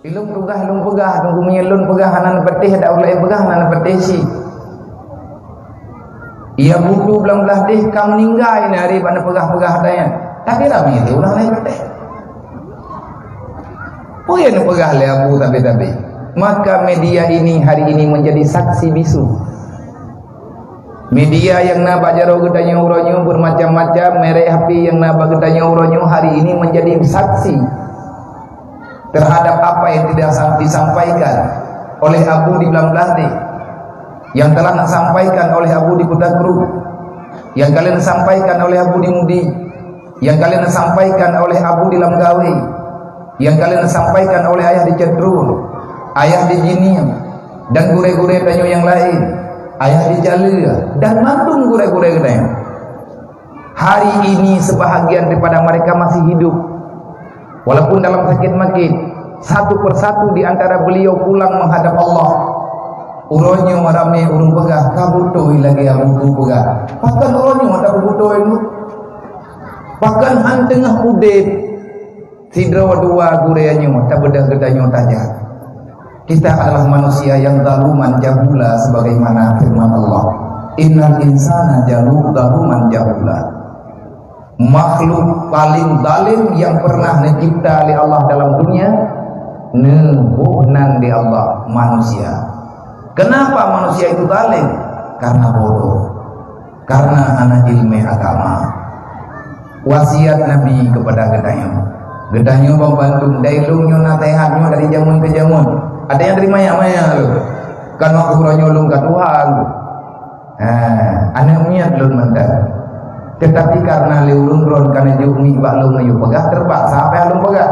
Ilung pegah tunggu menyelun pegah hanan petih dak ulai pegah hanan petih si. Ia butuh belang-belah deh kam ninggai ni hari pada pegah-pegah daya. Tapi rami itu ulah naik petih. Oh ya nak pegah le abu tapi. Maka media ini hari ini menjadi saksi bisu. Media yang naba jaro gedanya uronyo bermacam-macam merek api yang naba gedanya uronyo hari ini menjadi saksi terhadap apa yang tidak disampaikan oleh Abu di Belambladi, yang telah disampaikan oleh Abu di Kutakru, yang kalian sampaikan oleh Abu di Mudi, yang kalian sampaikan oleh Abu di Lamgawi, yang kalian sampaikan oleh ayah di Cedrun, ayah di Jinim, dan gure-gure danyo yang lain, ayah di Jalil, dan mantung gure-gure danyo. Hari ini sebahagian daripada mereka masih hidup, walaupun dalam sakit makin. Satu persatu di antara beliau pulang menghadap Allah. Uronyo marame urung pegah kabutoi lagi abu pegah. Bahkan uronyo ada kabutoi nu. Bahkan han tengah udip sidra dua gureanyo tak bedah gedanyo tajak. Kita adalah manusia yang zaluman jahula sebagaimana firman Allah. Innal insana zaluman jahula. Makhluk paling zalim yang pernah dicipta oleh Allah dalam dunia, nebuhnan di Allah manusia. Kenapa manusia itu zalim? Karena bodoh, karena anak ilmu agama. Wasiat Nabi kepada gedanyo membantu dailungnya nasihatnya dari jamun ke jamun. Ada yang terima maya lu kan waktu ronyo lung ke Tuhan. Anak niat lun mantan. Tetapi karena liulun ron karena jumi baklung ayu pegah terpaksa apa yang lung pegah.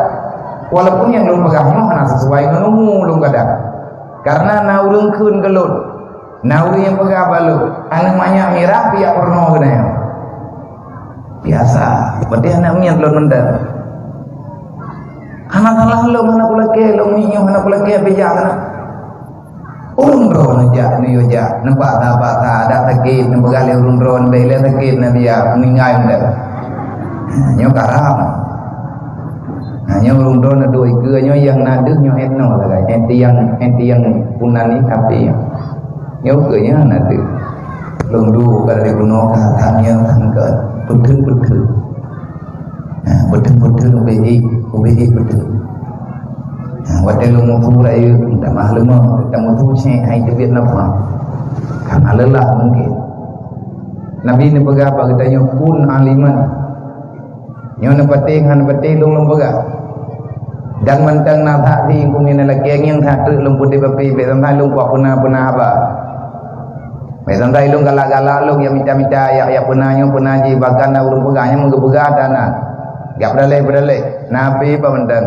Walaupun yang lung pegahnya hana sesuai dengan lung kadang. Karena naurung kun gelun. Naurung yang pegah balu. Anak banyak mirah pihak porno kena. Biasa. Berarti anak niat lun mantan. Anak salah lung anak kulake lung minyo anak kulake bijak kana. Urun aja ni aja nampak tak ada sakit nampak kali urun bela sakit nabi ya meninggal dah nyo karam nyo urun ada dua nyo yang nadeh nyo etno lah enti yang punan ni tapi nyo ke nya nadeh lundu kada dibunuh katanya tangkat betul betul Wadai lu mutu raya tak mahal lemah tak mutu cek hai tebit nafah karena lelah mungkin. Nabi ni pegah apa katanya kun aliman nyo na pating lung pegah dan mantang na thak di kumin laki yang thak tu lung putih papi be sampai lung kuat puna apa be sampai lung galak lung yang minta ya punanyo punaji bahkan na lung pegahnya mengepegah dana gak berdalai Nabi apa mantang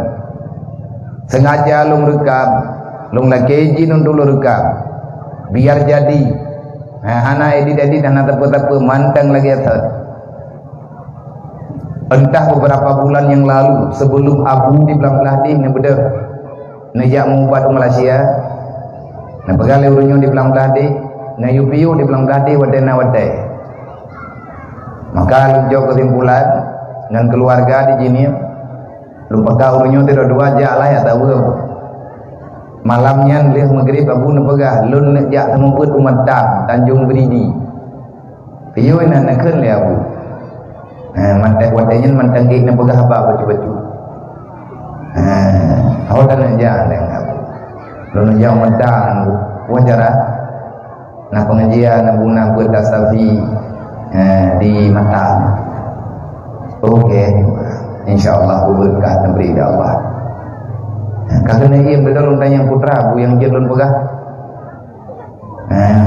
sengaja lung rekam lung lagi izin untuk lu rekam biar jadi hana edit dan apa mantang lagi atas. Entah beberapa bulan yang lalu sebelum Abu di Belambladi ni bedah nejak membuat Malaysia na pegali urunyo di Belambladi na yupiu di Belambladi wadai maka lunjau kesimpulan dengan keluarga di sini lupa kau urunyo tidak dua jak lah ya tahu malamnya leh maghrib Abu nepegah lun jak temumput umat Tanjung Beridi piu na nakun le Abu mantek wadainya mantang gig nepegah apa baju awak dan jak dengan Abu lun jak mentang wajarah na pengajian Abu na buat tasafi di Matang okey InsyaAllah berkah dan beri Allah. Kerana ia berdalung tanya putra Abu yang jadun pegah.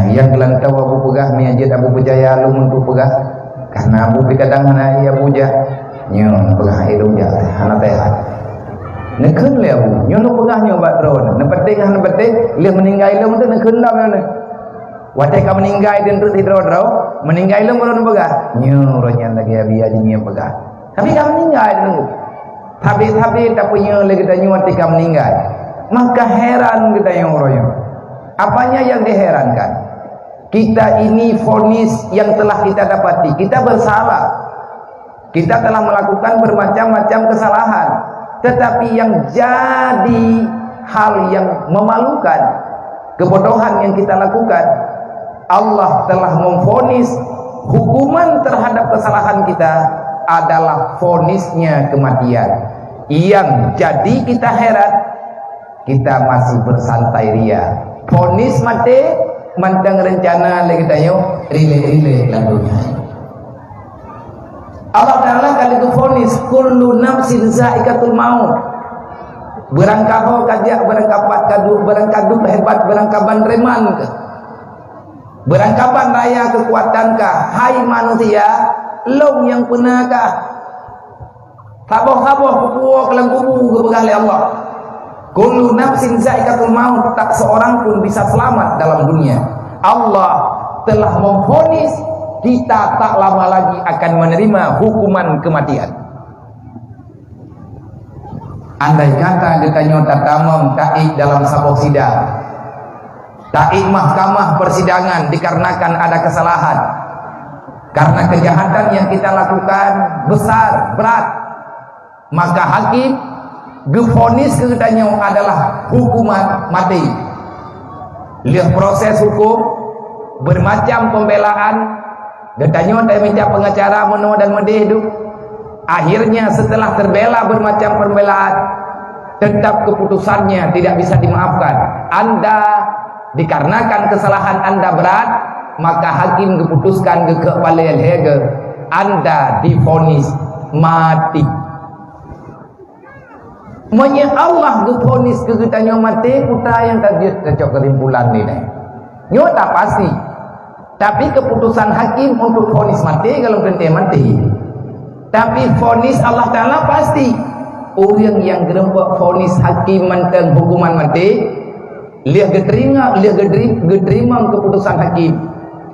Yang gelantau Abu pegah miajid Abu Pujaya alum untuk pegah. Karena Abu pikadang hana ia puja. Nyon pegah ilum ja hana tehat. Nekun le Abu. Nyon pegah nyo bat drone. Nepeting hana peting le meninggal ilum tu nekun lah mana. Watai ka meninggal den tu tidro meninggal ilum baru pegah. Nyo ronyan lagi abi ajini pegah. Tapi kamu meninggal dulu. Tapi tak punya lagi kita nyuat kamu meninggal. Maka heran kita yang royo. Apanya yang diherankan? Kita ini vonis yang telah kita dapati. Kita bersalah. Kita telah melakukan bermacam-macam kesalahan. Tetapi yang jadi hal yang memalukan, kebodohan yang kita lakukan. Allah telah memvonis hukuman terhadap kesalahan kita adalah vonisnya kematian. Yang jadi kita heran, kita masih bersantai ria. Vonis mati, mantang rencana lagi tayo, rile-rile lagunya. Allah Ta'ala kali itu vonis, kullu nafsin zaikatul maut. Berangkaho kajak, berangkapat kadu, berangkadu hebat, berangkaban reman ke. Berangkapan raya kekuatankah? Hai manusia, long yang pernahkah? Saboh-saboh kupuah kelang kubu kebegah oleh Allah. Kullu nafsin zaikatul maut, tak seorang pun bisa selamat dalam dunia. Allah telah memvonis kita tak lama lagi akan menerima hukuman kematian. Andai kata gekanyo tatamam taik dalam sabok sidang, taik mahkamah persidangan dikarenakan ada kesalahan, karena kejahatan yang kita lakukan besar, berat, maka hakim gevonis kegetanyo adalah hukuman mati. Lihat proses hukum, bermacam pembelaan, getanyo dan minta pengacara mono dan medeh itu. Akhirnya setelah terbela bermacam pembelaan, tetap keputusannya tidak bisa dimaafkan. Anda dikarenakan kesalahan Anda berat, maka hakim keputuskan ke kepala lege, Anda divonis mati. Manya Allah gevonis kegetanyo mati, kita yang tadi cocok kesimpulan ni. Nyo tak pasti. Tapi keputusan hakim untuk vonis mati kalau kente mati. Tapi vonis Allah Ta'ala pasti. Orang yang gerempok vonis hakim manteng hukuman mati, lihat geterima keputusan hakim,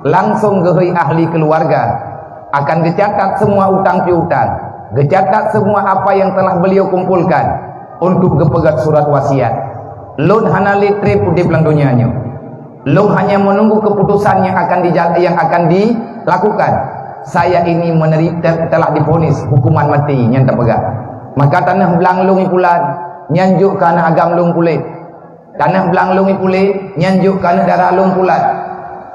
langsung gehoi ahli keluarga, akan gecatat semua utang piutang, gecatat semua apa yang telah beliau kumpulkan untuk gepegat surat wasiat. Lun hana litre putih pelang dunianya. Lun hanya menunggu keputusan yang akan dilakukan. Saya ini telah divonis hukuman mati yang terpegang. Maka tanah belang lungi pulan nyanjuk karena agam lung pulih. Tanah belang lungi pulih nyanjuk karena darah lung pulan.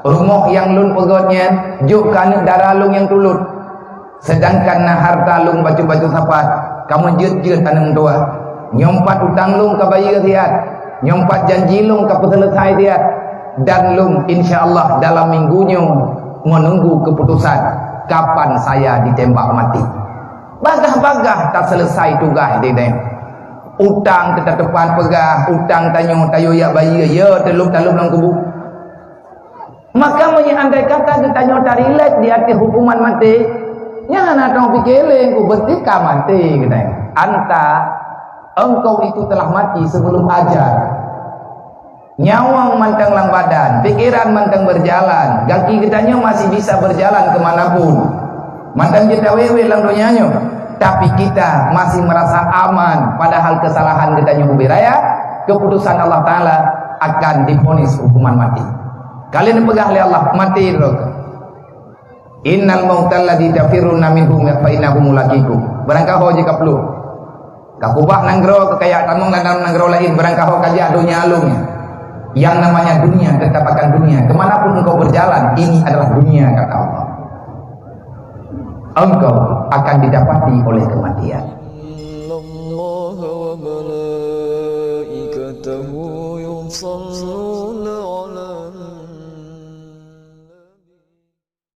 Rumah yang lun pegotnya juk karena darah lung yang tulut. Sedangkan harta lung baju-baju sapat kamu jut-jut tanam tua. Nyompat utang lung ke bayi tiat, nyompat janji lung ke selesai tiat, dan lung insyaallah dalam minggunya menunggu keputusan kapan saya ditembak mati. Bagah-bagah tak selesai tugas dia. Utang kita depan pegah, utang tayo ya bayi ya teluk dalam kubu. Maka andai kata ditanyo tarilet di hati hukuman mati, jangan ada pikirin ku bertika mati kita. Anta engkau itu telah mati sebelum ajal. Nyawang manteng lang badan, pikiran manteng berjalan, kaki kitanya masih bisa berjalan kemanapun. Manteng kita wewe lang dunianya, tapi kita masih merasa aman. Padahal kesalahan kitanya ubiraya, keputusan Allah Ta'ala akan divonis hukuman mati. Kalian pegah oleh Allah mati roka. Innal mautal ladzi tafiruna minhum fa innahu mulaqikum. Barangkali jika perlu kakubah nanggro kekayaan mong nanggro lain, barangkali kaja dunia alumnya. Yang namanya dunia tetap akan dunia. Kemanapun engkau berjalan, ini adalah dunia kata Allah. Engkau akan didapati oleh kematian. Allah wa malaikatahu yusalluna